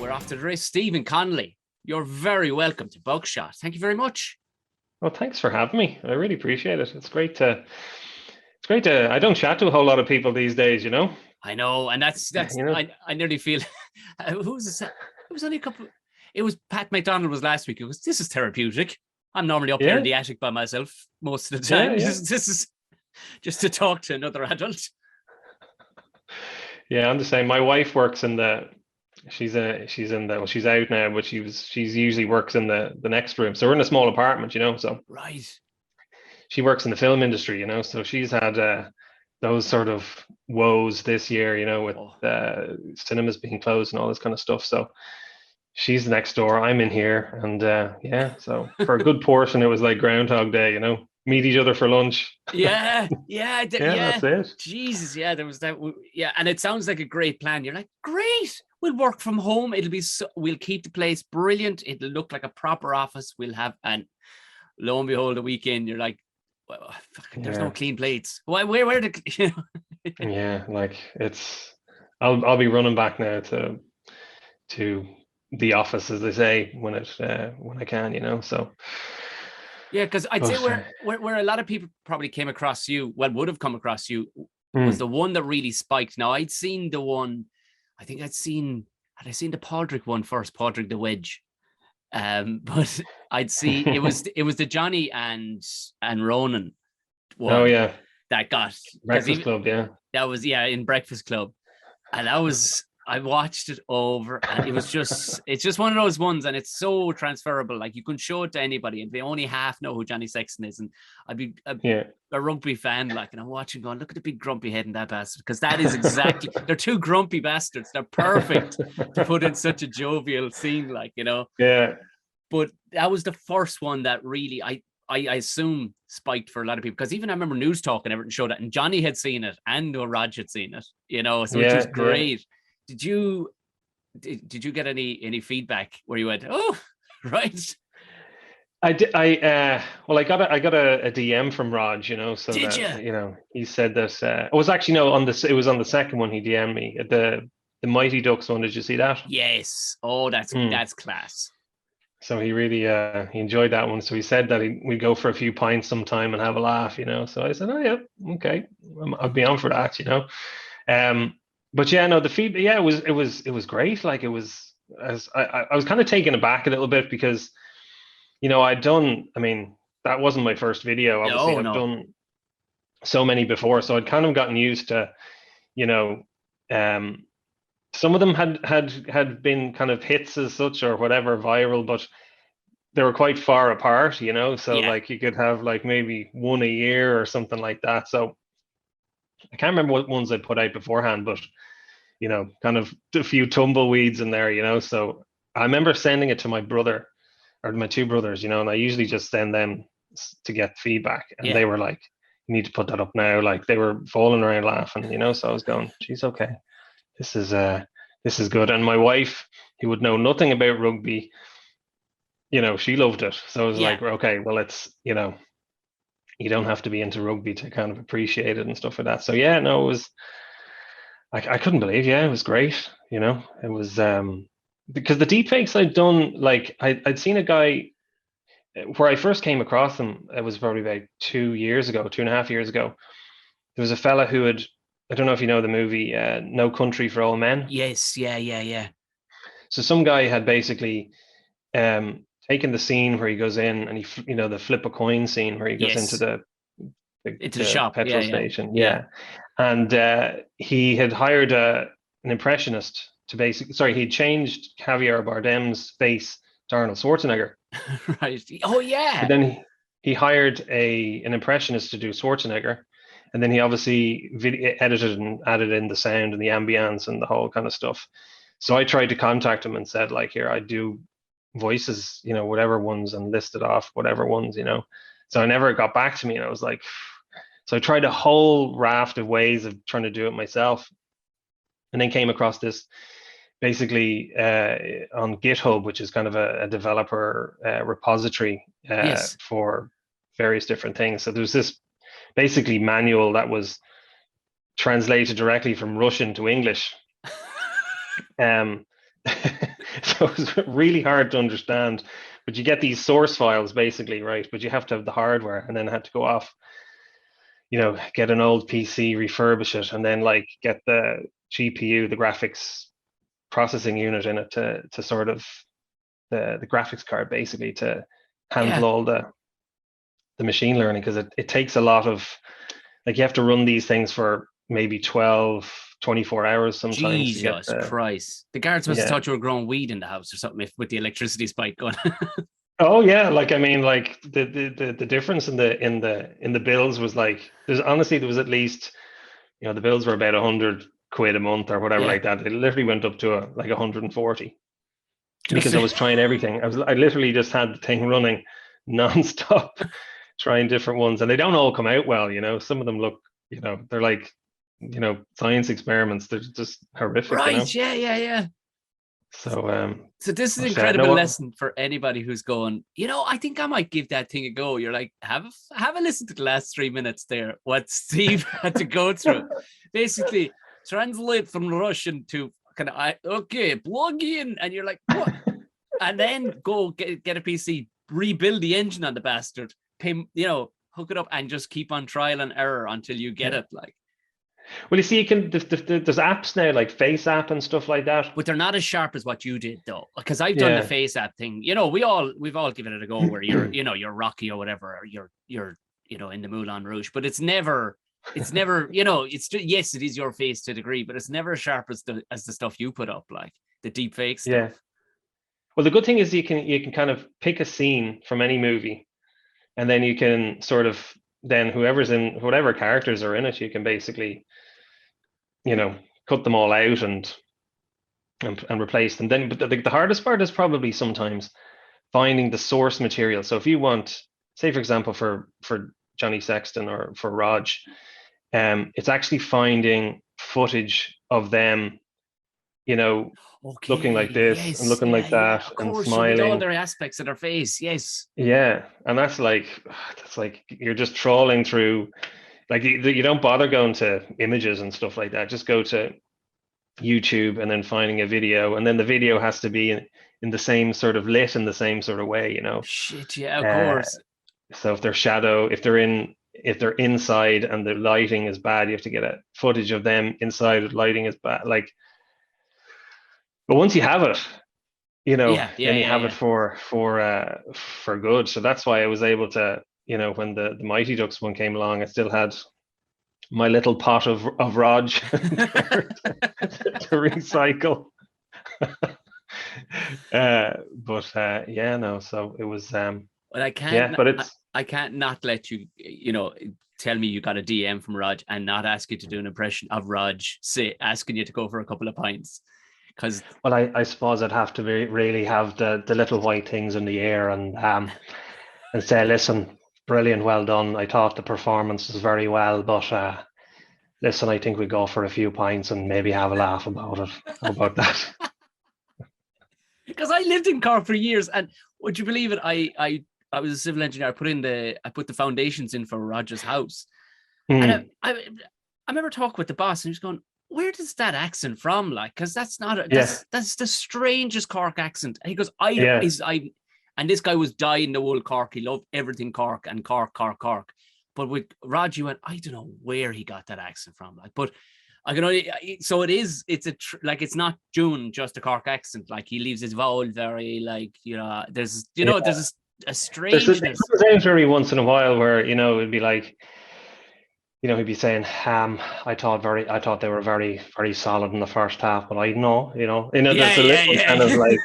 we're off to the race. Stephen Connolly, you're very welcome to Buckshot. Thank you very much. Well, thanks for having me. I really appreciate it. It's great to. I don't chat to a whole lot of people these days, you know. I know, and that's I nearly feel. Who was this? It was only a couple. It was Pat McDonald was last week. This is therapeutic. I'm normally up here in the attic by myself most of the time. Yeah. This is just to talk to another adult. Yeah, I'm the same. My wife works in the. She's out now, but she's usually works in the next room. So we're in a small apartment, you know. So right. She works in the film industry, you know. So she's had those sort of woes this year, you know, with cinemas being closed and all this kind of stuff. So she's next door, I'm in here, and so for a good portion it was like Groundhog Day, you know, meet each other for lunch. Yeah, that's it. Jesus, yeah, there was that. Yeah, and it sounds like a great plan. You're like, great, we'll work from home. It'll be we'll keep the place brilliant. It'll look like a proper office. We'll have, and lo and behold, the weekend you're like, well, there's no clean plates. Where the you know? Yeah, like I'll be running back now to the office, as they say, when I can, you know. So yeah, because I'd say where a lot of people probably came across you, would have come across you, was the one that really spiked. Now I'd seen the one, I think had I seen the Padraig one first, Padraig the Wedge. But I'd see it was the Johnny and Ronan one. Oh yeah, that got Breakfast Club. Yeah, that was in Breakfast Club, and that was I watched it over, and it's just one of those ones, and it's so transferable. Like you can show it to anybody, and they only half know who Johnny Sexton is, and I'd be a rugby fan, like, and I'm watching, going, look at the big grumpy head in that bastard, because that is exactly they're two grumpy bastards. They're perfect to put in such a jovial scene, like, you know. Yeah. But that was the first one that really I assume spiked for a lot of people, because even I remember News Talk and everything showed it, and Johnny had seen it and Raj had seen it, you know, so which was great. Yeah. Did you get any feedback where you went, oh, right? I did. I got a DM from Raj, you know. So did you know, he said that it was actually it was on the second one he DM'd me, the Mighty Ducks one. Did you see that? Yes. Oh, that's class. So he really he enjoyed that one. So he said that we'd go for a few pints sometime and have a laugh, you know. So I said, oh yeah, okay, I'd be on for that, you know. But yeah, no, the feedback, yeah, it was great. Like I was kind of taken aback a little bit, because, you know, that wasn't my first video. Obviously, I've done so many before, so I'd kind of gotten used to, you know, some of them had been kind of hits as such or whatever, viral, but they were quite far apart, you know. So like you could have like maybe one a year or something like that. So I can't remember what ones I put out beforehand, but, you know, kind of a few tumbleweeds in there, you know. So I remember sending it to my brother or my two brothers, you know, and I usually just send them to get feedback, and they were like, you need to put that up now. Like they were falling around laughing, you know. So I was going, geez, okay. This is good. And my wife, who would know nothing about rugby, you know, she loved it. So I was like, okay, well, it's, you know, you don't have to be into rugby to kind of appreciate it and stuff like that. So yeah, no, it was, I couldn't believe, it was great. You know, it was because the deepfakes I'd done, like I'd seen a guy where I first came across them. It was probably about 2.5 years ago. There was a fella who had, I don't know if you know the movie No Country for Old Men. Yes, yeah. So some guy had basically taken the scene where he goes in and he, you know, the flip a coin scene where he goes into the shop, petrol station. Yeah. And he had hired an impressionist to he'd changed Javier Bardem's face to Arnold Schwarzenegger. Right. Oh yeah. But then he hired an impressionist to do Schwarzenegger. And then he obviously edited and added in the sound and the ambience and the whole kind of stuff. So I tried to contact him and said, like, here, I do voices, you know, whatever ones, and listed off whatever ones, you know. So I never got back to me, and I was like, so I tried a whole raft of ways of trying to do it myself, and then came across this basically on GitHub, which is kind of a developer repository for various different things. So there's this basically manual that was translated directly from Russian to English. So it's really hard to understand. But you get these source files basically, right? But you have to have the hardware, and then I had to go off, get an old PC, refurbish it, and then like get the GPU, the graphics processing unit in it to sort of the graphics card basically to handle Yeah. all the machine learning, because it takes a lot of, like, you have to run these things for maybe 12, 24 hours sometimes to get Jesus Christ. The guards must have yeah. thought you were growing weed in the house or something with the electricity spike going. Oh yeah, like I mean, like the difference in the bills was like, there was at least, the bills were about 100 quid a month or whatever Yeah. like that. It literally went up to like 140 Just because I was trying everything. I literally just had the thing running nonstop, trying different ones, and they don't all come out well. Some of them look, they're like, science experiments. They're just horrific. right. Yeah, yeah, yeah. So So this is an but, incredible no, lesson for anybody who's going, I think I might give that thing a go. You're like, have a listen to the last 3 minutes there, what Steve had to go through. Basically, translate from Russian to kind of, okay, plug in. And you're like, what? And then go get a PC, rebuild the engine on the bastard, pay, hook it up and just keep on trial and error until you get it. Like, well, you see, you can. There's apps now like Face App and stuff like that. but they're not as sharp as what you did though, because I've done the Yeah. Face App thing. We've all given it a go where you're Rocky or whatever, or you're in the Moulin Rouge, but it's never it's just, yes, it is your face to a degree, but it's never as sharp as the stuff you put up, like the Deepfake stuff. Yeah. Well, the good thing is you can kind of pick a scene from any movie, and then you can sort of, then whatever characters are in it, you can basically, cut them all out and replace them. Then, but the hardest part is probably sometimes finding the source material. So if you want, say for example, for Johnny Sexton or for Raj, it's actually finding footage of them, looking like this yes, and looking like that of and course, with all smiling. their aspects of their face, yes. Yeah, and that's like you're just trawling through, like you don't bother going to images and stuff like that. Just go to YouTube and then finding a video, and then the video has to be in the same sort of lit in the same sort of way, Shit, yeah, of course. So if they're inside and the lighting is bad, you have to get a footage of them inside with lighting is bad. Like, but once you have it, then you have it for good. So that's why I was able to, when the Mighty Ducks one came along, I still had my little pot of Raj to recycle. So it was Well, I can't. yeah, but I can't not let you, tell me you got a DM from Raj and not ask you to do an impression of Raj asking you to go for a couple of pints. Because, well, I suppose I'd have to really have the little white things in the air and say, listen, brilliant, well done. I thought the performance was very well, but listen, I think we go for a few pints and maybe have a laugh about it. How about that? Because I lived in Cork for years, and would you believe it? I was a civil engineer. I put the foundations in for Raj's house, and I remember talking with the boss, and he was going, where does that accent from? Like, because that's the strangest Cork accent. And he goes, and this guy was dying the old Cork. He loved everything Cork and Cork. But with Raj, went, I don't know where he got that accent from. Like, but I can only, so it's it's not June, just a Cork accent. Like, he leaves his vowel very, like, there's, there's a strangeness. There's out every once in a while where, it'd be like, he'd be saying, I thought they were very, very solid in the first half, but there's a little kind of like,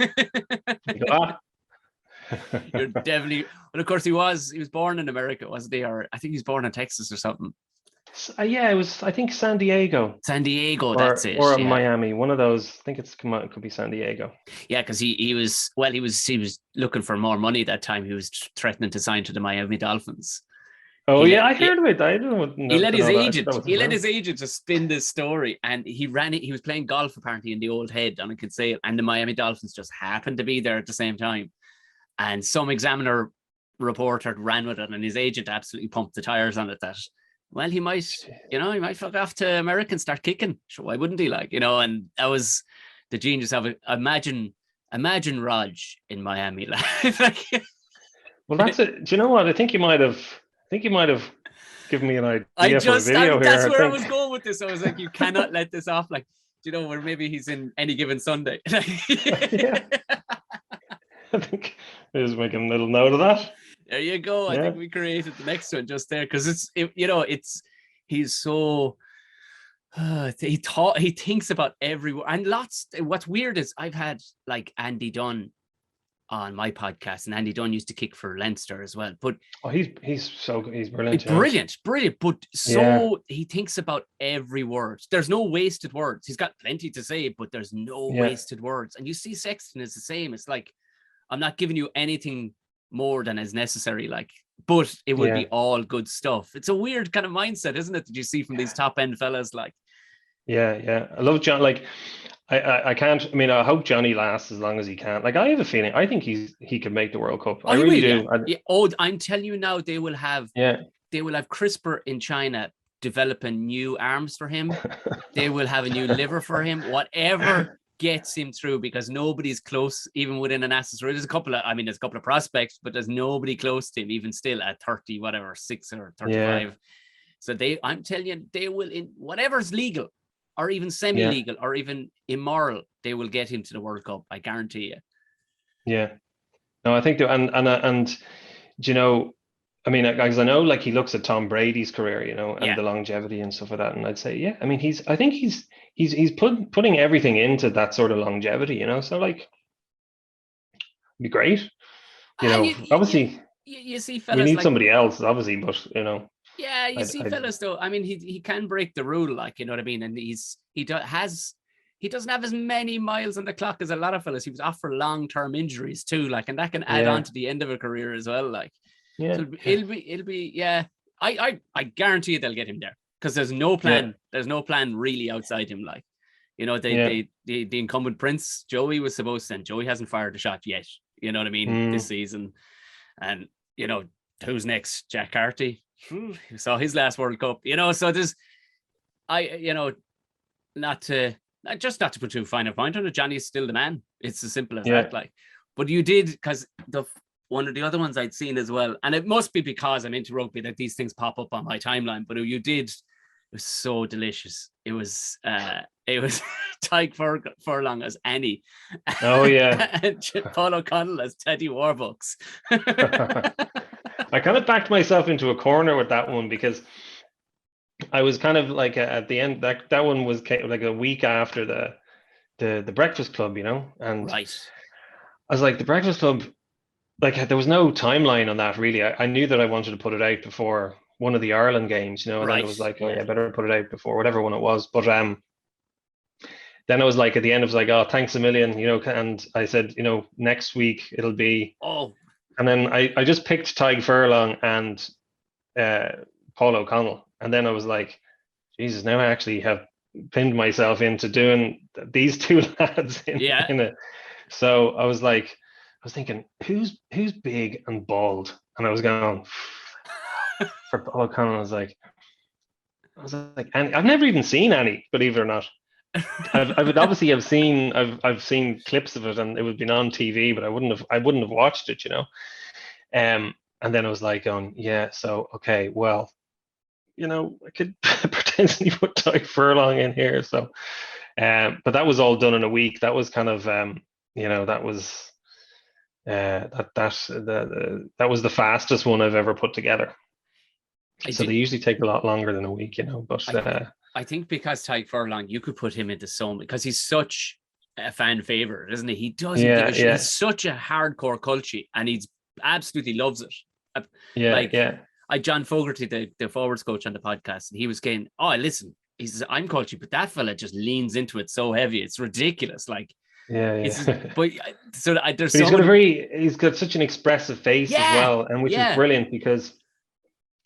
You're definitely, but of course he was born in America, wasn't he? Or I think he's born in Texas or something. It was, I think, San Diego, that's it, or Miami, one of those. I think it could be San Diego. Yeah, because he was looking for more money that time. He was threatening to sign to the Miami Dolphins. Oh, I heard of it. I don't know. He let his agent just spin this story, and he was playing golf apparently in the Old Head on a Kinsale, and the Miami Dolphins just happened to be there at the same time. And some Examiner reporter ran with it, and his agent absolutely pumped the tires on it that, well, he might fuck off to America and start kicking. So why wouldn't he, and that was the genius of it. Imagine Raj in Miami. Like, Well, that's it. Do you know what? I think you might have given me an idea for a video that's here. where I was going with this. I was like, you cannot let this off. Like, you know, where maybe he's in Any Given Sunday. Yeah. I think I was making a little note of that. There you go. I think we created the next one just there because he's so he thinks about everywhere and lots. What's weird is I've had like Andy Dunn on my podcast, and Andy Dunn used to kick for Leinster as well. But he's so good. He's brilliant. Brilliant. But he thinks about every word. There's no wasted words. He's got plenty to say, but there's no wasted words. And you see Sexton is the same. It's like, I'm not giving you anything more than is necessary, like, but it would be all good stuff. It's a weird kind of mindset, isn't it, that you see from these top end fellas? Like, I love John. Like, I can't. I mean, I hope Johnny lasts as long as he can. Like, I have a feeling. I think he could make the World Cup. I really do. I'm telling you now, they will have CRISPR in China developing new arms for him. They will have a new liver for him. Whatever gets him through, because nobody's close, even within an assets. There's a couple of prospects, but there's nobody close to him, even still at 30, whatever, 6 or 35. So I'm telling you, they will, in whatever's legal or even semi-legal or even immoral, they will get him to the World Cup. I guarantee you. Yeah. No, I think and you know, I mean, guys, I know, like, he looks at Tom Brady's career, you know, and the longevity and stuff like that, and I'd say, I mean, I think he's putting everything into that sort of longevity, you know. So, like, it'd be great, you know. Obviously, you see, fellas, we need somebody else, obviously, but you know. Yeah, you see, fellas, though. I mean, he can break the rule, like, you know what I mean, and he doesn't have as many miles on the clock as a lot of fellas. He was off for long-term injuries too, like, and that can add on to the end of a career as well, like. Yeah, so it'll be I guarantee you they'll get him there, because there's no plan. There's no plan really outside him, like, you know. The incumbent Prince Joey was supposed to, and Joey hasn't fired a shot yet, you know what I mean, this season. And, you know, who's next? Jack Carty, he saw his last World Cup, you know. So there's not to put too fine a point on it, Johnny's still the man. It's as simple as that, like. But you did, because one of the other ones I'd seen as well, and it must be because I'm into rugby that these things pop up on my timeline, but it was so delicious. It was Tyke Furlong as Annie. Oh, yeah. And Paul O'Connell as Teddy Warbucks. I kind of backed myself into a corner with that one, because I was kind of like, at the end, that one was like a week after the Breakfast Club, you know, and I was like, the Breakfast Club, like, there was no timeline on that, really. I knew that I wanted to put it out before one of the Ireland games, you know, and then it was like, I better put it out before whatever one it was. But then I was like, at the end, I was like, oh, thanks a million, you know, and I said, you know, next week it'll be. Oh. And then I just picked Tyke Furlong and Paul O'Connell. And then I was like, Jesus, now I actually have pinned myself into doing these two lads in it. So I was thinking, who's big and bald? And I was going for Paul O'Connell. I was like, Annie. I've never even seen Annie, believe it or not. I would obviously have seen. I've seen clips of it, and it would be on TV, but I wouldn't have watched it, you know. And then I was like, so okay, well, you know, I could potentially put Tyke Furlong in here. So, but that was all done in a week. That was kind of, you know, that was. That was the fastest one I've ever put together. They usually take a lot longer than a week, you know. But I think because Tyke Furlong, you could put him into some, because he's such a fan favorite, isn't he? He doesn't give a shit. He's such a hardcore culture, and he absolutely loves it. John Fogarty, the forwards coach on the podcast, and he was saying, "Oh, listen, he says, I'm culture, but that fella just leans into it so heavy, it's ridiculous." Like. But he's got such an expressive face as well, and which is brilliant, because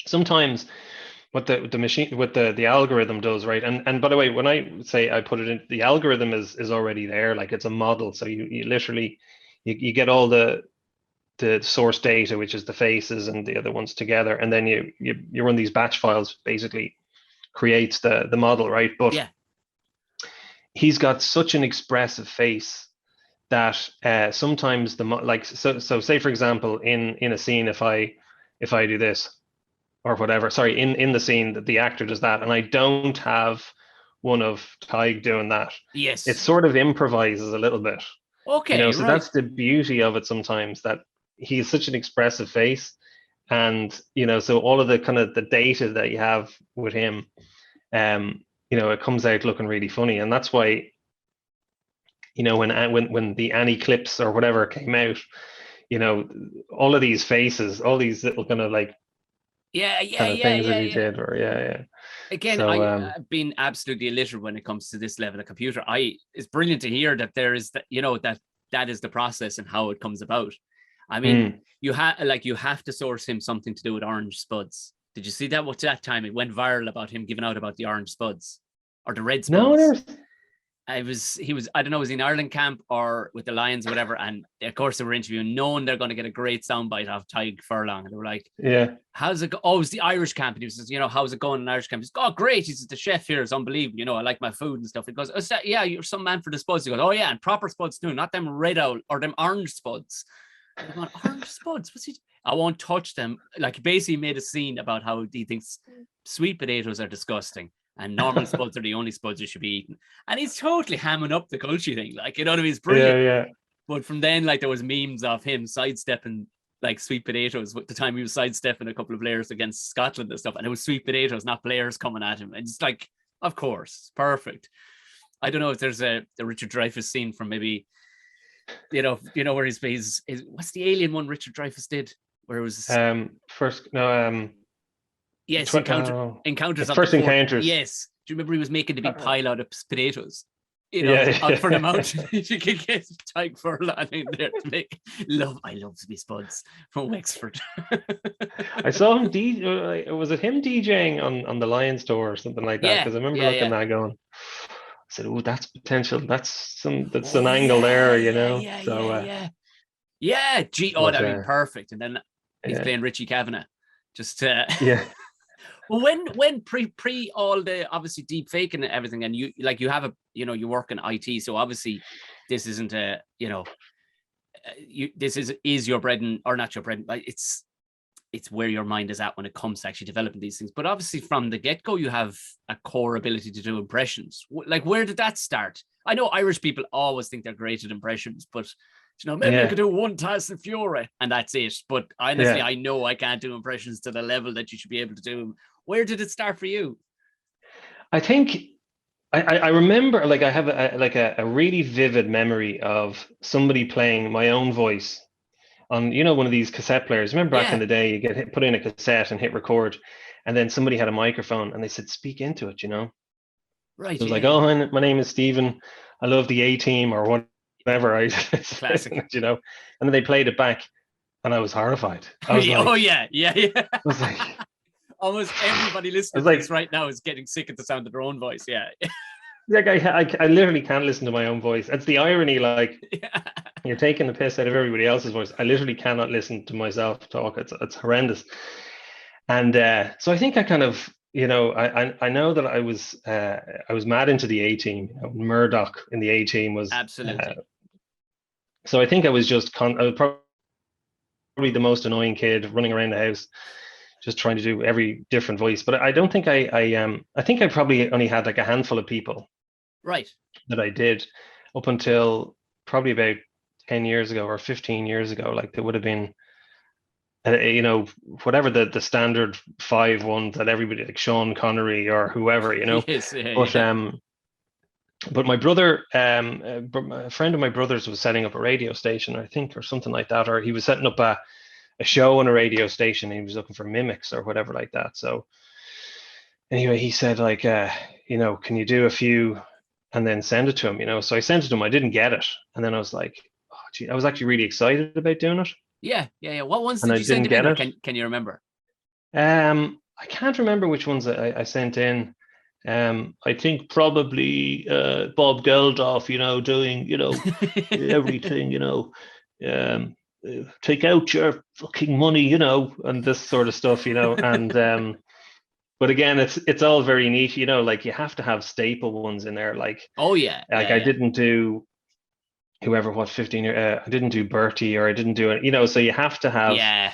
sometimes what the machine, what the algorithm does, right? And by the way, when I say I put it in, the algorithm is already there, like, it's a model. So you literally you get all the source data, which is the faces and the other ones together, and then you run these batch files, basically creates the model, right? But he's got such an expressive face that sometimes so say for example in a scene, if I do this or whatever, sorry, in the scene that the actor does that, and I don't have one of Tig doing that, it Yes. sort of improvises a little bit. Okay, So right. that's the beauty of it sometimes, that he's such an expressive face. And so all of the kind of the data that you have with him, it comes out looking really funny. And that's why, when the Annie clips or whatever came out, all of these faces, all these little kind of like kind of things that he did, or Again, So I've been absolutely illiterate when it comes to this level of computer. It's brilliant to hear that there is that, that is the process and how it comes about. I mean, you have to source him something to do with orange spuds. Did you see that? What's that time? It went viral about him giving out about the orange spuds or the red spuds. I don't know, was he in Ireland camp or with the Lions or whatever? And of course they were interviewing, knowing they're going to get a great soundbite off Tig Furlong. And they were like, how's it go? Oh, it was the Irish camp. And he was, how's it going in Irish camp? He's, oh, great. He's the chef here. It's unbelievable. I like my food and stuff. He goes, oh, you're some man for the spuds. He goes, oh yeah, and proper spuds too, not them red owl or them orange spuds. I'm going, orange spuds? What's he? I won't touch them. Like, basically made a scene about how he thinks sweet potatoes are disgusting and normal spuds are the only spuds you should be eating. And he's totally hamming up the culture thing. Like, what I mean? It's brilliant. Yeah. But from then, like, there was memes of him sidestepping like sweet potatoes. At the time he was sidestepping a couple of players against Scotland and stuff. And it was sweet potatoes, not players coming at him. And it's like, of course, perfect. I don't know if there's a Richard Dreyfuss scene from maybe, where he's what's the alien one Richard Dreyfuss did? Where it was yes, encounters. First Encounters. Yes. Do you remember he was making the big pile out of potatoes? Out for the mountain. You could get Tig Furlong in there to make love. I love to be spuds from Wexford. I saw him was it him DJing on the Lions tour or something like that? Because I remember looking at that going, I said, oh, that's potential. That's an angle there, Gee, that'd be perfect. And then he's playing Richie Kavanagh. Just Well, when pre all the obviously deep fake and everything, and you have you work in IT, so obviously this isn't this is your bread and, or not your bread, it's where your mind is at when it comes to actually developing these things. But obviously from the get-go you have a core ability to do impressions. Like, where did that start? I know Irish people always think they're great at impressions, but maybe I could do one Tyson Fury and that's it. But honestly, I know I can't do impressions to the level that you should be able to do them. Where did it start for you? I think I remember, like, I have a really vivid memory of somebody playing my own voice on, one of these cassette players. Remember back in the day, you put in a cassette and hit record, and then somebody had a microphone and they said, speak into it, Right. So it was like, oh, my name is Stephen. I love the A-Team or whatever. Classic. And then they played it back and I was horrified. I was like, I was like, almost everybody listening to this right now is getting sick at the sound of their own voice. Yeah. Like, I literally can't listen to my own voice. That's the irony. Like, you're taking the piss out of everybody else's voice. I literally cannot listen to myself talk. It's horrendous. And so I think I kind of, I know that I was mad into the A-Team. Murdoch in the A-Team was absolutely. So I think I was just I was probably the most annoying kid running around the house, just trying to do every different voice. But I don't think I think I probably only had like a handful of people, right, that I did up until probably about 10 years ago or 15 years ago. Like, there would have been, whatever the standard 5 ones that everybody, like Sean Connery or whoever, Yes, but my brother, a friend of my brother's was setting up a radio station, I think, or something like that, or he was setting up a show on a radio station. And he was looking for mimics or whatever like that. So anyway, he said, like, can you do a few and then send it to him? So I sent it to him. I didn't get it, and then I was like, oh, gee, I was actually really excited about doing it. Yeah. What ones did you send in? Or can you remember? I can't remember which ones I sent in. I think probably Bob Geldof, doing, everything, take out your fucking money, and this sort of stuff, and but again, it's all very niche, you know, like you have to have staple ones in there. Oh yeah, Like yeah, I yeah, didn't do whoever, what, 15 year, I didn't do Bertie, or I didn't do it, you know, so you have to have yeah.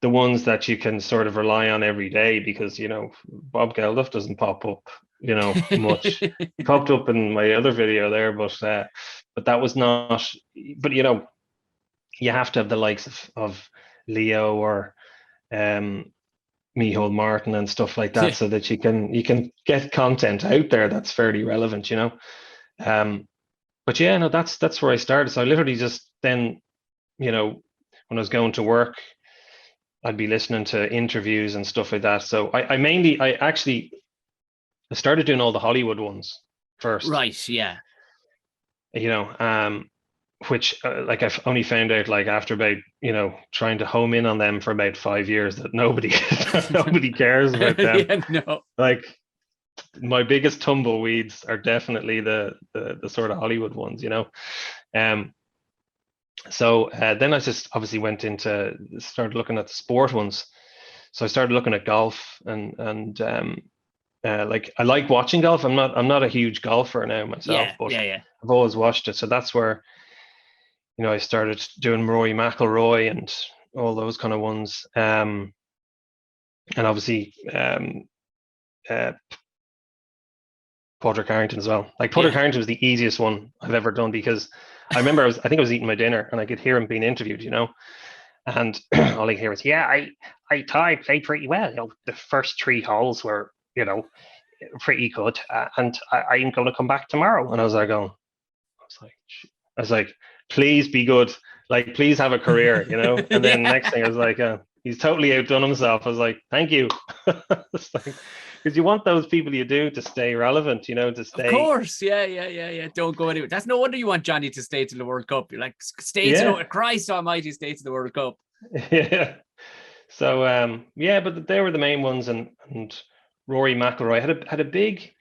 the ones that you can sort of rely on every day, because, you know, Bob Geldof doesn't pop up, you know, much. He popped up in my other video there, but that was not, but you know, you have to have the likes of Leo or um Micheál Martin and stuff like that, so that you can get content out there that's fairly relevant, you know. Um, but yeah, no, that's where I started. So I literally just then, you know, when I was going to work, I'd be listening to interviews and stuff like that. So I actually I started doing all the Hollywood ones first, Right, yeah. you know, which like I've only found out like after about, you know, trying to home in on them for about 5 years, that nobody nobody cares about them. Yeah, no. Like my biggest tumbleweeds are definitely the sort of Hollywood ones, you know. Um, so then I just obviously went into started looking at the sport ones. So I started looking at golf, and like I like watching golf. I'm not a huge golfer now myself, Yeah, but yeah, yeah. I've always watched it. So that's where, you know, I started doing Rory McIlroy and all those kind of ones. And obviously uh, Padraig Harrington as well. Like Padraig Yeah. Harrington was the easiest one I've ever done, because I remember I think I was eating my dinner and I could hear him being interviewed, you know, and all I hear was, "Yeah, I thought I played pretty well. You know, the first three holes were, you know, pretty good, and I'm going to come back tomorrow." And I was like, please be good, like please have a career, you know. And then next thing I was like, he's totally outdone himself. I was like, thank you. It's like, because you want those people you do to stay relevant, you know, to Of stay. course, yeah, yeah, yeah, yeah. Don't go anywhere. That's no wonder you want Johnny to stay to the World Cup. You're like, stay to Yeah. the Christ Almighty, stay to the World Cup. Yeah. So yeah, but they were the main ones, and Rory McIlroy had a big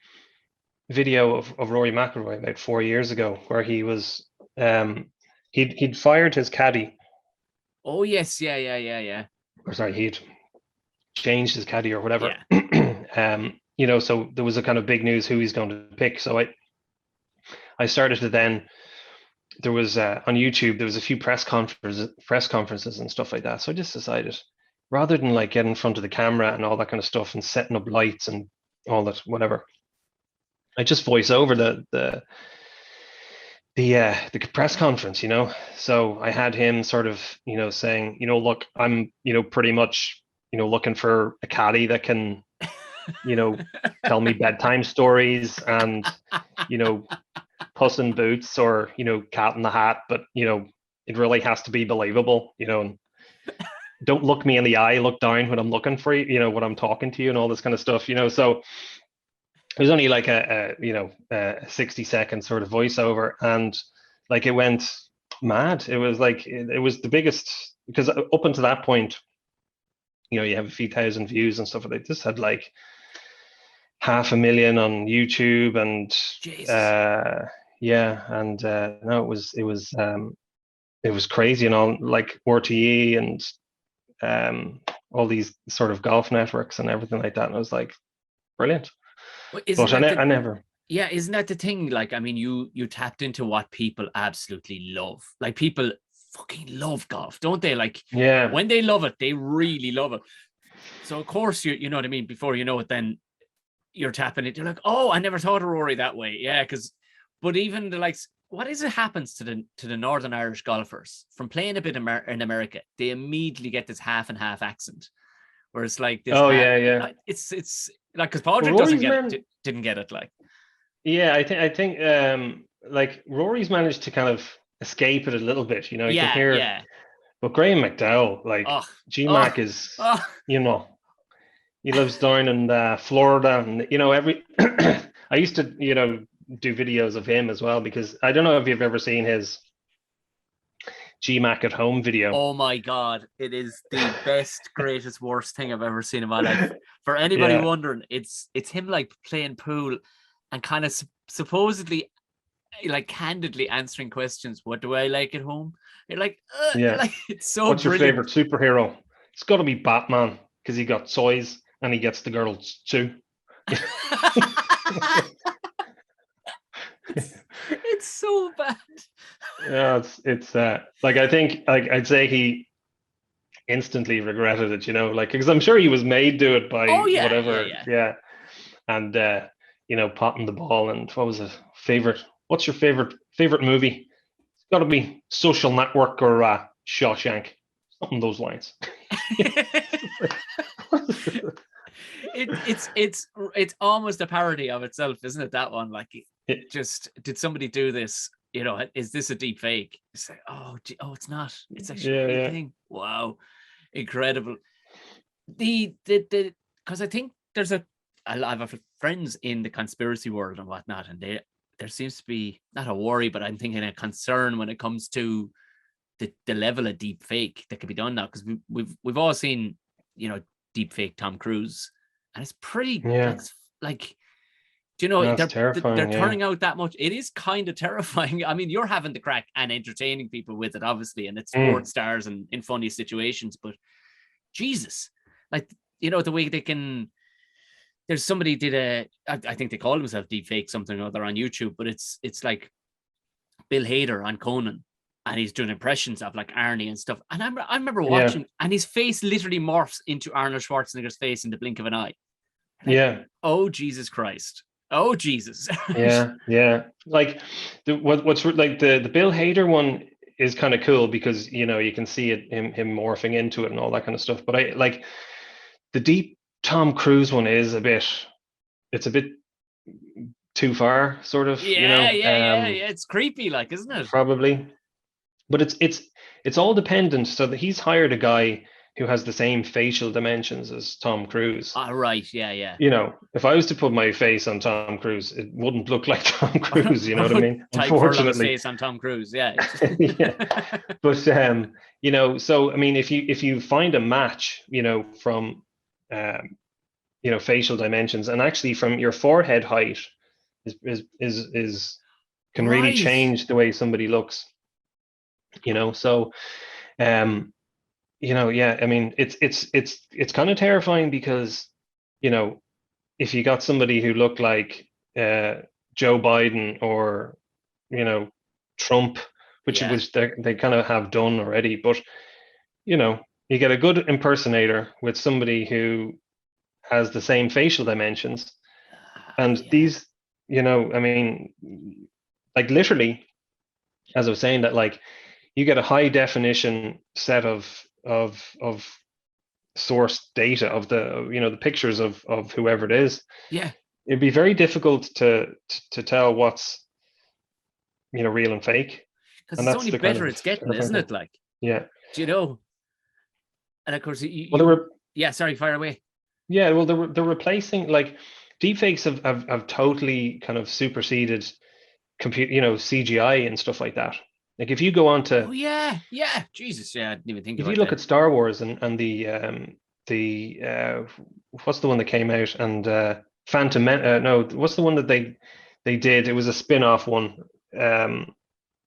video of Rory McIlroy about 4 years ago, where he was he'd fired his caddy, Oh yes, yeah, yeah, yeah, yeah, or sorry, he'd changed his caddy or whatever. yeah. You know, so there was a kind of big news who he's going to pick. So I started to then, there was on YouTube there was a few press conferences and stuff like that. So I just decided, rather than like get in front of the camera and all that kind of stuff and setting up lights and all that whatever, I just voice over the press conference, you know. So I had him sort of, you know, saying, you know, look, I'm, you know, pretty much, you know, looking for a caddy that can, you know, tell me bedtime stories and, you know, Puss in Boots or, you know, Cat in the Hat, but, you know, it really has to be believable, you know, and don't look me in the eye, look down when I'm looking for you, you know, when I'm talking to you and all this kind of stuff, you know. So it was only like a 60-second sort of voiceover, and like it went mad. It was like it was the biggest, because up until that point, you know, you have a few thousand views and stuff. Like this had like 500,000 on YouTube, and Jesus. yeah, and no, it was crazy, and all like RTE and all these sort of golf networks and everything like that. And I was like, brilliant. Well, isn't But that the I never. yeah, isn't that the thing? Like, I mean, you tapped into what people absolutely love. Like people fucking love golf, don't they? Like Yeah, when they love it, they really love it. So of course you know what I mean. Before you know it, then you're tapping it. You're like, oh, I never thought of Rory that way. Yeah, because but even the likes, what is it happens to the Northern Irish golfers from playing a bit in America? They immediately get this half and half accent, where it's like this. oh yeah, yeah. It's like because Well, Padraig doesn't Rory's get man. it, didn't get it. Like, Yeah, I think like Rory's managed to kind of escape it a little bit. You know, you can yeah, hear. yeah. But Graham McDowell, like Oh, oh, GMAC is, oh. you know, he lives down in Florida, and you know every. I used to, you know, do videos of him as well, because I don't know if you've ever seen his GMAC at home video. Oh my God. It is the best, greatest, worst thing I've ever seen in my life. For anybody Yeah, wondering, it's him like playing pool and kind of supposedly like candidly answering questions. What do I like at home? You're yeah. like it's so What's your brilliant. favorite superhero? It's got to be Batman, because he got soys. and he gets the girls too. It's so bad. Yeah, it's like, I think, like, I'd say he instantly regretted it, like, because I'm sure he was made do it by Oh yeah, whatever, yeah. and potting the ball. And what was it? What's your favorite movie? It's got to be Social Network or Shawshank, something those lines. It's almost a parody of itself, isn't it? That one, like, just did somebody do this? Is this a deep fake? It's like, oh, it's not. It's actually a real thing. Wow, incredible. Because I think there's I have friends in the conspiracy world and whatnot, and there seems to be not a worry, but I'm thinking a concern when it comes to the level of deep fake that can be done now, because we've all seen deep fake Tom Cruise, and it's pretty like That's terrifying, they're turning out that much. It is kind of terrifying. I mean, you're having the crack and entertaining people with it, obviously, and it's sports stars and in funny situations, but Jesus, like, the way they can. There's somebody did I think they call themselves Deepfake something or other on YouTube, but it's like Bill Hader on Conan, and he's doing impressions of like Arnie and stuff. And I remember watching, and his face literally morphs into Arnold Schwarzenegger's face in the blink of an eye. Like, oh Jesus Christ! Oh Jesus! yeah. Like what's like the Bill Hader one is kind of cool because you can see him morphing into it and all that kind of stuff. But I like the deep Tom Cruise one is it's a bit too far, sort of. Yeah. It's creepy, like, isn't it? Probably, but it's all dependent. So that he's hired a guy who has the same facial dimensions as Tom Cruise. Right, yeah. If I was to put my face on Tom Cruise, it wouldn't look like Tom Cruise. You know what I mean? Unfortunately, face on Tom Cruise, yeah. But so I mean, if you find a match, from facial dimensions, and actually from your forehead height is can really change the way somebody looks. So I mean, it's kind of terrifying because, if you got somebody who looked like Joe Biden or, Trump, which they kind of have done already, but you get a good impersonator with somebody who has the same facial dimensions, and these, I mean, like, literally, as I was saying, that, like, you get a high definition set of source data of the pictures of whoever it is. It'd be very difficult to tell what's real and fake, because it's only better it's getting, isn't it? Like, and of course sorry, fire away. Well, they're replacing, like, deepfakes have totally kind of superseded CGI and stuff like that. Like, if you go on to Jesus, I didn't even think if about you look that. at Star Wars and the what's the one that came out, and Phantom no, what's the one that they did? It was a spin-off one, one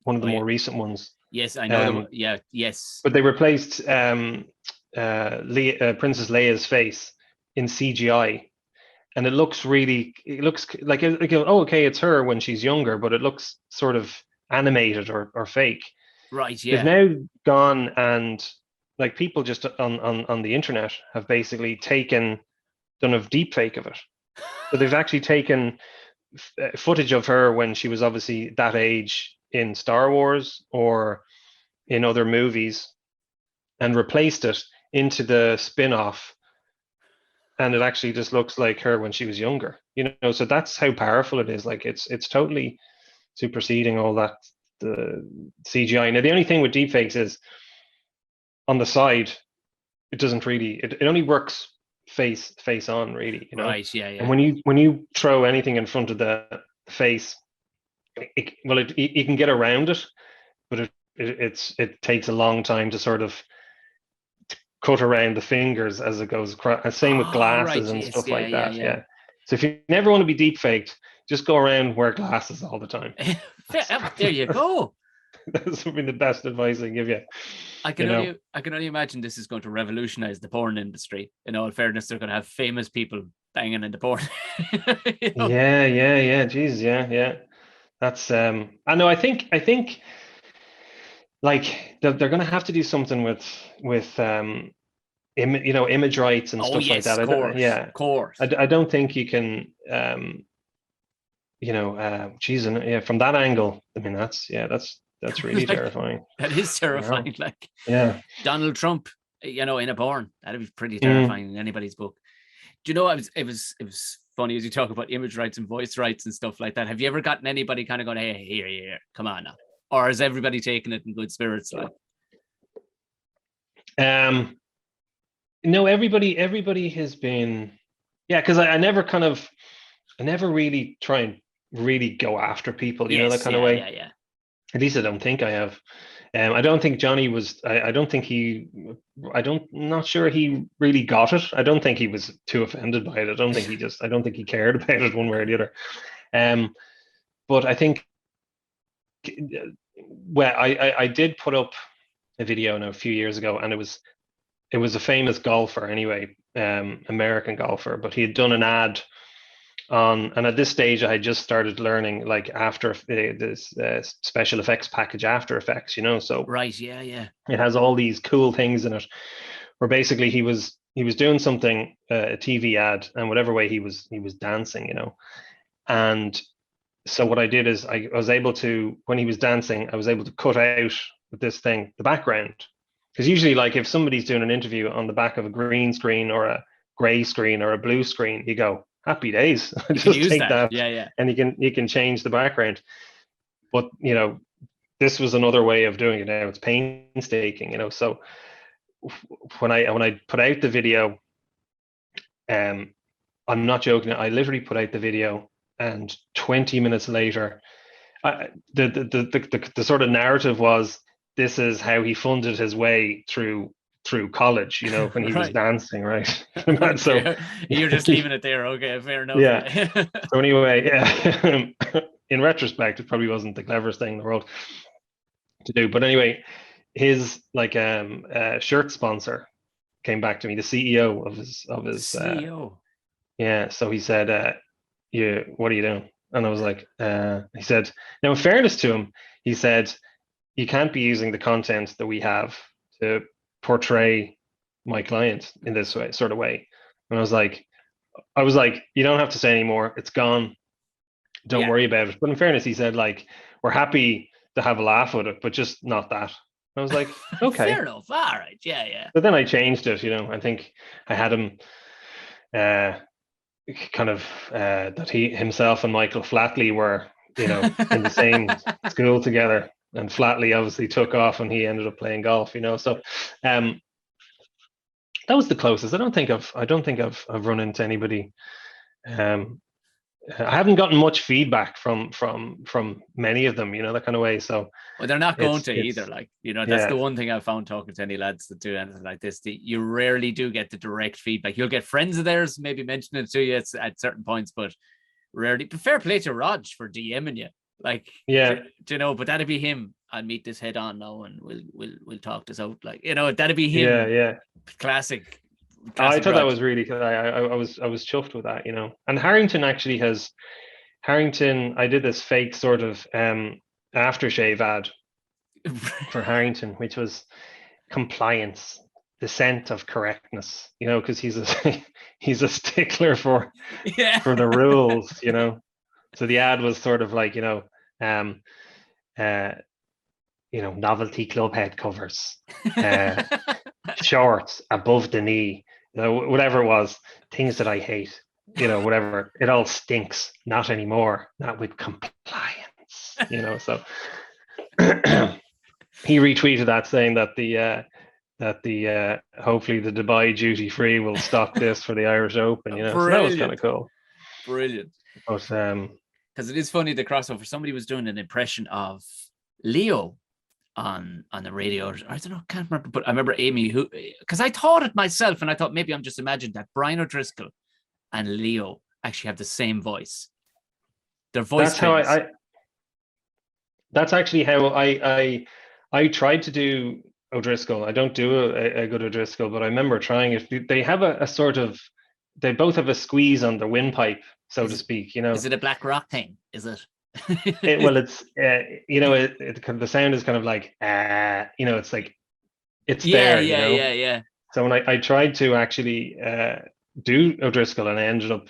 of the more recent ones. Yes, I know. Yes. But they replaced Princess Leia's face in CGI, and it looks like okay, it's her when she's younger, but it looks sort of animated or fake. Right. They've now gone, and, like, people just on the internet have basically done a deep fake of it. So they've actually taken footage of her when she was obviously that age in Star Wars or in other movies, and replaced it into the spin-off, and it actually just looks like her when she was younger. So that's how powerful it is. Like, it's totally superseding all that, the CGI. Now, the only thing with deepfakes is, on the side, it doesn't really. It only works face on, really. Right. Yeah. And when you throw anything in front of the face, you can get around it, but it takes a long time to sort of cut around the fingers as it goes across. Same with glasses and stuff like that. Yeah. So if you never want to be deep faked, just go around and wear glasses all the time. There you go. That's been the best advice I can give you. I can only imagine this is going to revolutionize the porn industry. In all fairness, they're going to have famous people banging in the porn. Yeah. Jesus, yeah. That's I know. I think like they're going to have to do something with image rights and Oh stuff like yes, that. of course. I don't think you can geez, and yeah, from that angle, I mean that's really Like, terrifying. that is terrifying. Like Yeah. Donald Trump, in a porn, that'd be pretty terrifying in anybody's book. Do you know? It was funny as you talk about image rights and voice rights and stuff like that. Have you ever gotten anybody kind of going, "Hey, here, come on now," or is everybody taking it in good spirits? Like, No, everybody has been, yeah, because I never really try and really go after people, yes, that kind of way. yeah. At least I don't think I have. I don't think Johnny was. I don't think he. Not sure he really got it. I don't think he was too offended by it. I don't think he cared about it one way or the other. But I think, well, I did put up a video a few years ago, and it was a famous golfer anyway, American golfer, but he had done an ad on, and at this stage I had just started learning like after this special effects package, After Effects, so Right, yeah. it has all these cool things in it where basically he was doing something, a TV ad, and whatever way he was dancing, and so what I did is I was able to, when he was dancing, I was able to cut out with this thing the background. Because usually, like if somebody's doing an interview on the back of a green screen or a gray screen or a blue screen, you go, happy days. Just take that. Yeah. And you can change the background. But this was another way of doing it now. It's painstaking, So when I put out the video, I'm not joking. I literally put out the video, and 20 minutes later, the sort of narrative was, this is how he funded his way through college, when he was dancing, right? Okay. So you're just leaving it there. Okay, fair enough. Yeah. So anyway, yeah. In retrospect, it probably wasn't the cleverest thing in the world to do. But anyway, his shirt sponsor came back to me, the CEO of his CEO. yeah. So he said, what are you doing? And I was like, he said, now in fairness to him, he said, you can't be using the content that we have to portray my client in this sort of way. And I was like, you don't have to say anymore. It's gone. Don't worry about it. But in fairness, he said, like, we're happy to have a laugh with it, but just not that. I was like, okay. Fair enough. All right. Yeah. But then I changed it, I think I had him kind of that he himself and Michael Flatley were, in the same school together. And Flatley obviously took off, and he ended up playing golf. So that was the closest. I don't think I've run into anybody. I haven't gotten much feedback from many of them, that kind of way. So well, they're not going to either. Like, that's the one thing I've found talking to any lads that do anything like this. You rarely do get the direct feedback. You'll get friends of theirs maybe mentioning it to you at certain points, but rarely. But fair play to Rog for DMing you. Like, but that'd be him. I'll meet this head on now, and we'll talk this out. Like, that'd be him. Yeah. Classic. I thought that was really good. I was chuffed with that, And Harrington actually has. I did this fake sort of aftershave ad for Harrington, which was compliance, the scent of correctness, because he's a stickler for the rules, So the ad was sort of like, novelty club head covers, shorts above the knee, whatever it was, things that I hate, whatever. It all stinks. Not anymore. Not with compliance, So he retweeted that, saying that the hopefully the Dubai duty free will stock this for the Irish Open. So that was kind of cool. Brilliant. But because it is funny, the crossover. Somebody was doing an impression of Leo on the radio. I don't know, can't remember, but I remember Amy, who, because I thought it myself, and I thought maybe I'm just imagining that Brian O'Driscoll and Leo actually have the same voice. Their voice. That's how That's actually how I tried to do O'Driscoll. I don't do a good O'Driscoll, but I remember trying it. They have a sort of, they both have a squeeze on the windpipe, so to speak. Is it a black rock thing? Is it? Well, it's the sound is kind of like it's like it's Yeah, there, yeah, yeah, yeah. So when I tried to actually do O'Driscoll, and I ended up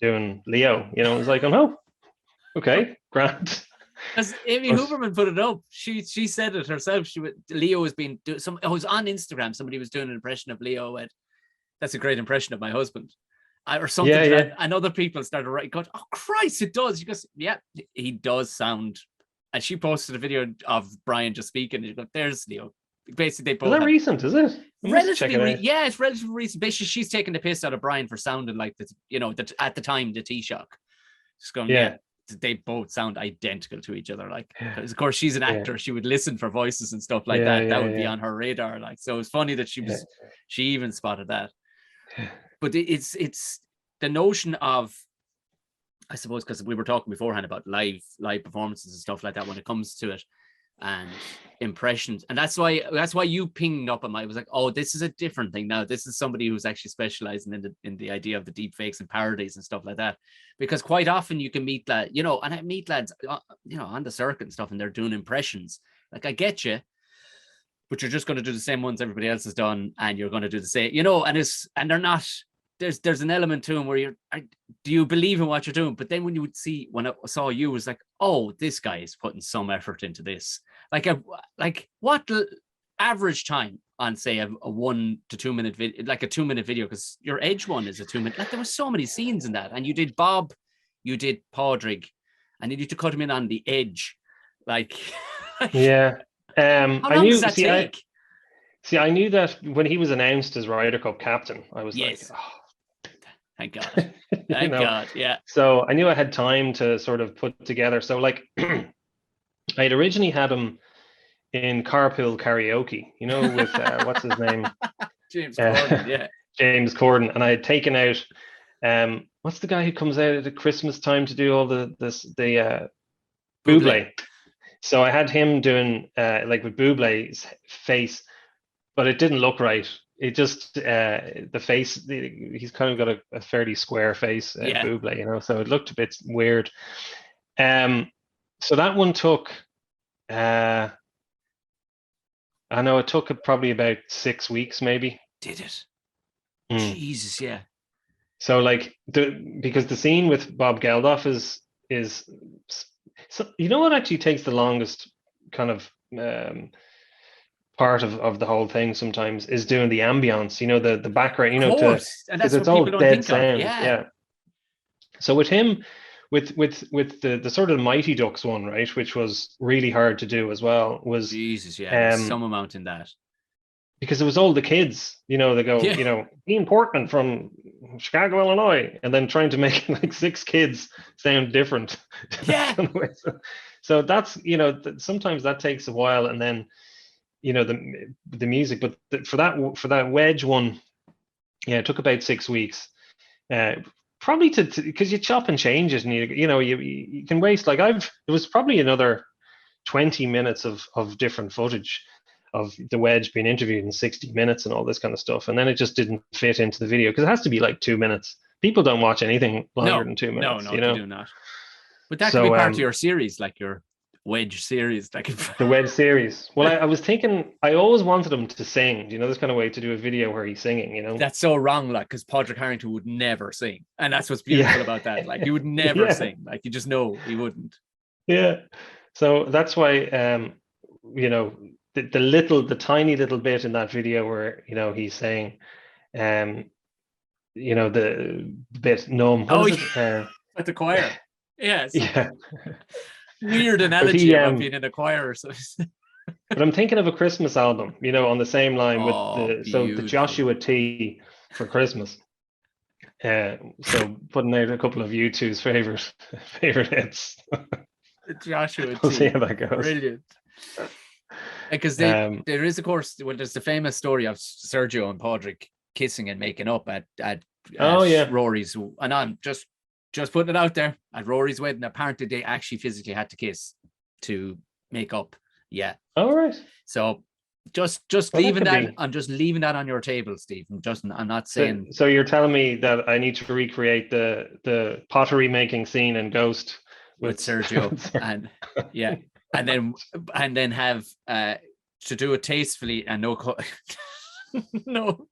doing Leo, it was like, oh, okay, grand. Because Amy Hooverman put it up. She said it herself. Leo has been doing some. It was on Instagram. Somebody was doing an impression of Leo. That's a great impression of my husband, or something. Yeah. And other people started writing, going, "Oh Christ, it does." She goes, "Yeah, he does sound." And she posted a video of Brian just speaking. And she goes, "There's Leo." Basically, they both. Is that recent? Is it? Relatively, yeah, it's relatively recent. Basically, she's taking the piss out of Brian for sounding like that. That at the time the Taoiseach. Just going, yeah. They both sound identical to each other. Like, because of course she's an actor, she would listen for voices and stuff like that. That would be on her radar. Like, so it's funny that she even spotted that. But it's the notion of, I suppose, because we were talking beforehand about live performances and stuff like that when it comes to it, and impressions, and that's why you pinged up on my. I was like, oh, this is a different thing now. This is somebody who's actually specializing in the idea of the deep fakes and parodies and stuff like that, because quite often you can meet and I meet lads on the circuit and stuff, and they're doing impressions. Like, I get you, but you're just going to do the same ones everybody else has done, and you're going to do the same, and they're not. There's an element to them where do you believe in what you're doing? But then when I saw you, it was like, oh, this guy is putting some effort into this. Like what average time on, say, a 1 to 2 minute video, like a 2 minute video, because your Edge one is a 2 minute. Like, there were so many scenes in that, and you did Bob, you did Padraig, and you need to cut him in on the Edge, like yeah. How long does that take? I knew that when he was announced as Ryder Cup captain, I was like, oh. Thank God. Thank God. Yeah. So I knew I had time to sort of put together. So, like, I had originally had him in Carpool Karaoke, with what's his name? James Corden, yeah. James Corden. And I had taken out what's the guy who comes out at Christmas time to do all the Bublé. So I had him doing like with Bublé's face, but it didn't look right. It just the face. He's kind of got a fairly square face, Bublé, so it looked a bit weird. So that one took. I know it took probably about 6 weeks, maybe. Did it? Jesus, yeah. So, like, because the scene with Bob Geldof is so, what actually takes the longest kind of part of the whole thing sometimes is doing the ambience, the background, of course. And that's what people don't think of. Yeah. So with him, with the sort of Mighty Ducks one, right, which was really hard to do as well, was Jesus, yeah, some amount in that. Because it was all the kids, they go, Ian Portman from Chicago, Illinois, and then trying to make like 6 kids sound different. Yeah. So that's, sometimes that takes a while, and then the music, but for that Wedge one, it took about 6 weeks, probably because you chop and change it, and you can waste, like, there was probably another 20 minutes of different footage of the Wedge being interviewed in 60 minutes and all this kind of stuff, and then it just didn't fit into the video because it has to be like 2 minutes. People don't watch anything longer than 2 minutes. No, they do not. But that could be part of your series, like your Wedge series, like the Wedge series. Well, I was thinking, I always wanted him to sing, this kind of way to do a video where he's singing, That's so wrong, like, because Padraig Harrington would never sing, and that's what's beautiful about that. Like, he would never sing, like, you just know he wouldn't. Yeah. So that's why, the tiny little bit in that video where he's saying, the bit numb. At the choir. Yes. Yeah. Weird analogy about being in a choir or something. But I'm thinking of a Christmas album, on the same line with the Joshua T for Christmas. So putting out a couple of U2's favorite hits. The Joshua T. We'll see how that goes. Brilliant. Because there is, of course, there's the famous story of Sergio and Padraig kissing and making up at Rory's, and I'm just putting it out there, at Rory's wedding. Apparently they actually physically had to kiss. to make up. Yeah. All right. So just Well, leaving that could that. I'm just leaving that on your table, Steve. I'm not saying. So you're telling me that I need to recreate the pottery making scene in Ghost with Sergio and yeah, and then have to do it tastefully and no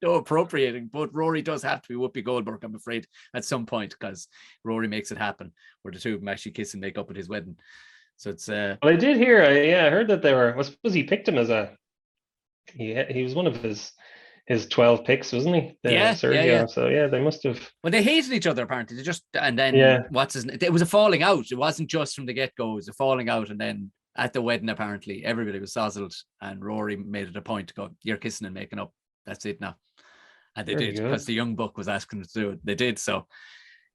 appropriating. But Rory does have to be Whoopi Goldberg, I'm afraid, at some point, because Rory makes it happen where the two of them actually kiss and make up at his wedding. So it's Well, I did hear. I heard that they were. I suppose he picked him as he was one of his 12 picks, wasn't he? Sergio. Yeah. So yeah, they must have. Well, they hated each other apparently. And then what's his name? It was a falling out. It wasn't just from the get-go. It was a falling out, and then at the wedding, apparently everybody was sozzled, and Rory made it a point to go, "You're kissing and making up. That's it now." And they did, because the young buck was asking them to do it. They did. So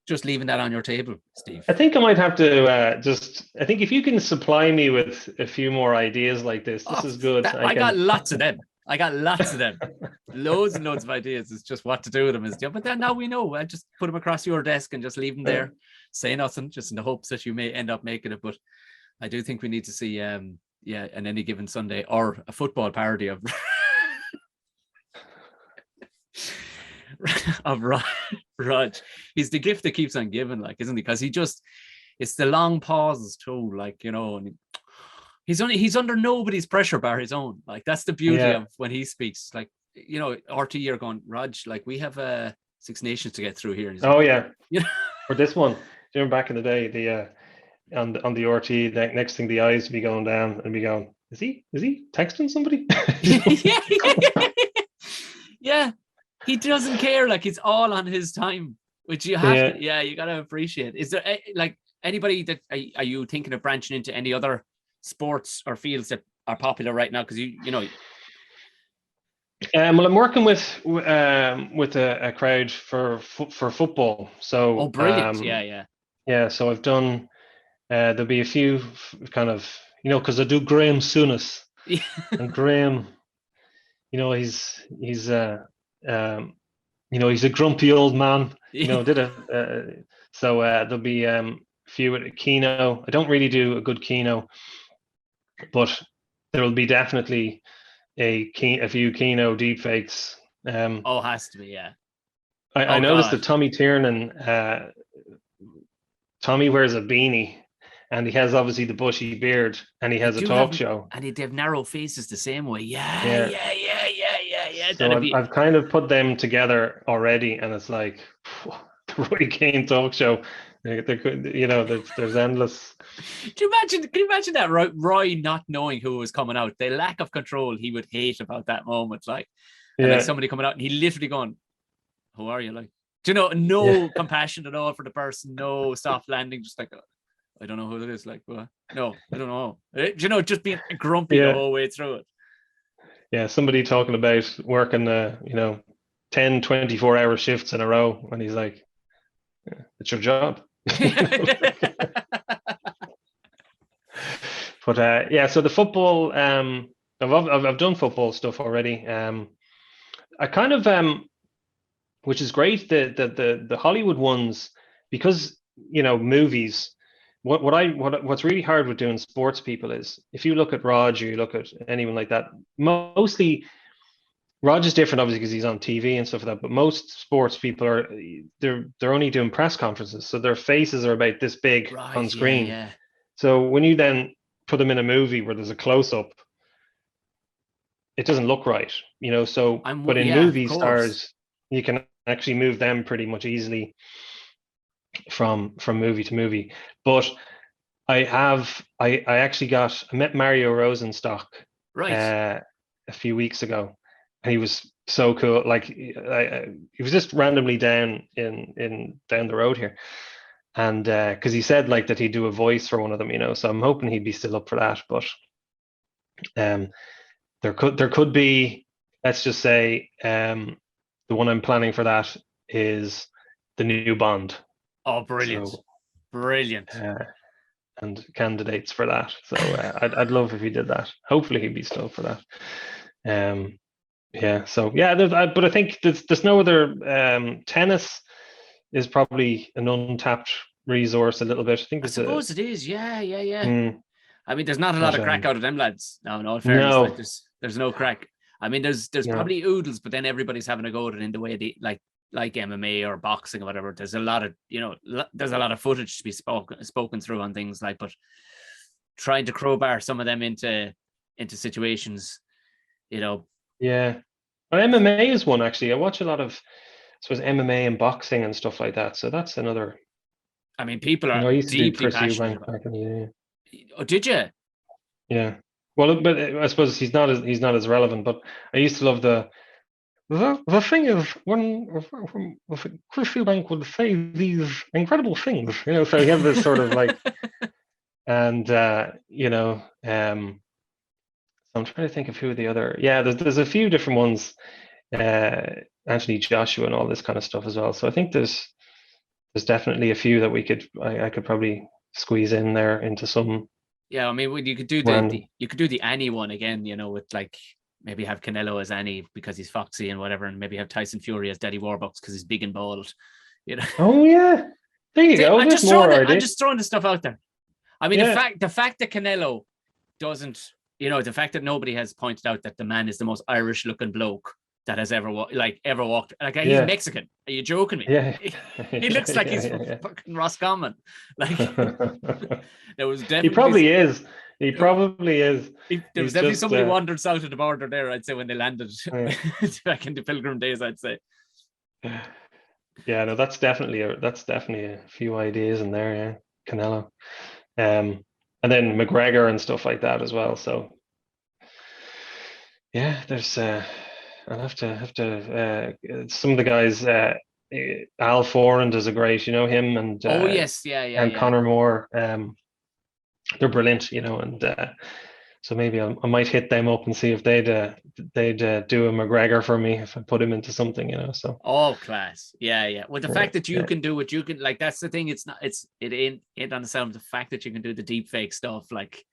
just leaving that on your table, Steve. I think I might have to I think if you can supply me with a few more ideas like this is good. I got lots of them. Loads and loads of ideas. It's just what to do with them. But then now we know. I just put them across your desk and just leave them there, say nothing, just in the hopes that you may end up making it. But I do think we need to see, an Any Given Sunday or a football parody of Rog. He's the gift that keeps on giving, like, isn't he? Because it's the long pauses too, like, and he's under nobody's pressure bar his own. Like, that's the beauty of when he speaks. Like, RT, you're going, Rog, like, we have Six Nations to get through here. And For this one, do you remember back in the day, the on the RT, the next thing the eyes would be going down and be going, is he texting somebody? Yeah. He doesn't care. Like, it's all on his time, which you have to, you got to appreciate. Is there like anybody that are you thinking of branching into any other sports or fields that are popular right now? Because well, I'm working with a crowd for football. So brilliant. So I've done. There'll be a few kind of because I do Graham Souness, and Graham, he's he's a grumpy old man. So there'll be a few at Keno. I don't really do a good Keno, but there will be definitely a few Keno deepfakes. Has to be, yeah. I noticed that Tommy Tiernan, Tommy wears a beanie, and he has obviously the bushy beard, and he has a talk show, and they have narrow faces the same way. Yeah. So I've kind of put them together already, and it's like the Roy Keane talk show. There could, there's endless. Can you imagine that Roy not knowing who was coming out? The lack of control he would hate about that moment, like, and then somebody coming out and he literally going, "Who are you?" Like, no compassion at all for the person, no soft landing, just like, I don't know who it is. Like, no, I don't know. Just being grumpy the whole way through it. Yeah, somebody talking about working 10, 24-hour shifts in a row, and he's like, it's your job. But so the football, I've done football stuff already. I kind of which is great, the Hollywood ones, because movies. What's really hard with doing sports people is, if you look at Rog, or you look at anyone like that, mostly Rog is different, obviously, because he's on TV and stuff like that. But most sports people they're only doing press conferences, so their faces are about this big on screen. Yeah. So when you then put them in a movie where there's a close up, it doesn't look right, So, but in movie stars, you can actually move them pretty much easily from movie to movie. But I met Mario Rosenstock a few weeks ago, and he was so cool. Like, he was just randomly down the road here, and because he said like that he'd do a voice for one of them, so I'm hoping he'd be still up for that. But there could be, let's just say, the one I'm planning for that is the new Bond. Oh, brilliant. So, brilliant. And candidates for that. So I'd love if he did that. Hopefully he'd be still for that. But I think there's no other. Tennis is probably an untapped resource a little bit. I think I suppose it is. Yeah. I mean, there's not a lot of crack out of them lads. No, in all fairness, No. like there's no crack. I mean, there's No. probably oodles, but then everybody's having a go at it in the way they like MMA or boxing or whatever. There's a lot of, there's a lot of footage to be spoken through on things like, but trying to crowbar some of them into situations, Yeah. Well, MMA is one, actually. I watch a lot of, I suppose, MMA and boxing and stuff like that. So that's another. I mean, people are I used to do deeply Chris passionate Eubank about back in the day. Oh, did you? Yeah. Well, but I suppose he's not as relevant. But I used to love the thing is when Chris Eubank would say these incredible things, So he had this sort of like, and I'm trying to think of who the other. Yeah, there's a few different ones. Anthony Joshua and all this kind of stuff as well. So I think there's definitely a few that I could probably squeeze in there into some. Yeah, I mean, you could do the Annie one again, with like maybe have Canelo as Annie because he's foxy and whatever, and maybe have Tyson Fury as Daddy Warbucks because he's big and bald. Oh yeah, there you go. I'm just throwing the stuff out there. I mean, the fact that Canelo doesn't, the fact that nobody has pointed out that the man is the most Irish looking bloke that has ever walked. Like he's Mexican. Are you joking me? Yeah. He looks like he's from fucking Roscommon. Like there was definitely. He probably is. He probably is. There was definitely somebody wandered south of the border there, I'd say, when they landed back in the Pilgrim days, I'd say. Yeah, no, that's definitely a few ideas in there, yeah. Canelo. And then McGregor and stuff like that as well. So yeah, there's I'll have to some of the guys, Al Foran does a great, him and yes, yeah. Conor Moore, they're brilliant, and so maybe I might hit them up and see if they'd do a McGregor for me if I put him into something, So class, yeah. Well, the fact that you can do what you can, like, that's the thing. It ain't on the sound. The fact that you can do the deep fake stuff, like,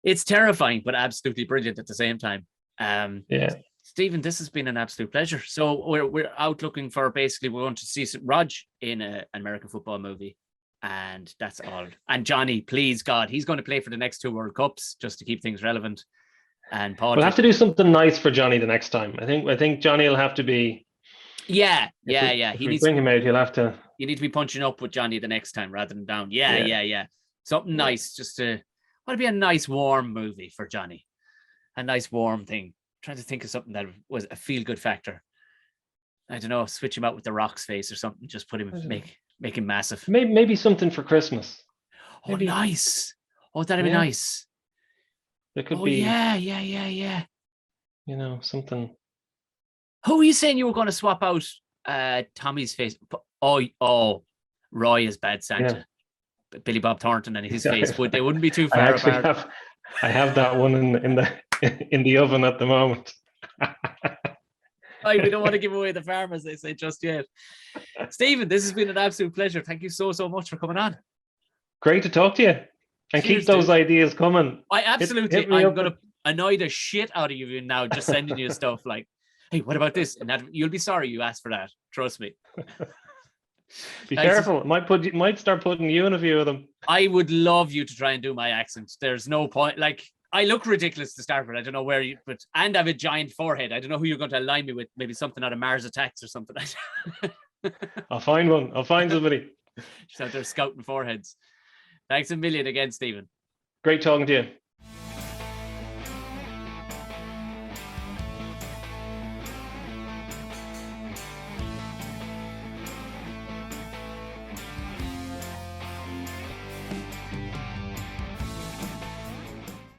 it's terrifying but absolutely brilliant at the same time. Yeah. Stephen, this has been an absolute pleasure. So we're out looking for, basically, we want to see Rog in an American football movie. And that's all. And Johnny, please God, he's going to play for the next 2 World Cups just to keep things relevant. And Padraig, we'll have to do something nice for Johnny the next time. I think Johnny will have to be. Yeah. If we bring him out, he'll have to. You need to be punching up with Johnny the next time rather than down. Yeah. Something nice, just to. What would be a nice warm movie for Johnny? A nice warm thing. I'm trying to think of something that was a feel good factor. I don't know. Switch him out with the Rock's face or something. Just put him Make him massive. Maybe something for Christmas. Maybe. Oh, nice. Oh, that'd be nice. There could be. Yeah. Something. Who are you saying you were going to swap out Tommy's face? Oh, Roy is Bad Santa. Yeah. Billy Bob Thornton and his face. They wouldn't be too far apart. I have that one in the oven at the moment. We don't want to give away the farm, as they say, just yet. Stephen, this has been an absolute pleasure. Thank you so much for coming on. Great to talk to you. And keep those ideas coming. I'm going to annoy the shit out of you now, just sending you stuff like, hey, what about this? And that you'll be sorry you asked for that. Trust me. Be careful. Might start putting you in a few of them. I would love you to try and do my accent. There's no point. Like, I look ridiculous to start with. I don't know where and I have a giant forehead. I don't know who you're going to align me with. Maybe something out of Mars Attacks or something. I'll find one. I'll find somebody. Just out there scouting foreheads. Thanks a million again, Stephen. Great talking to you.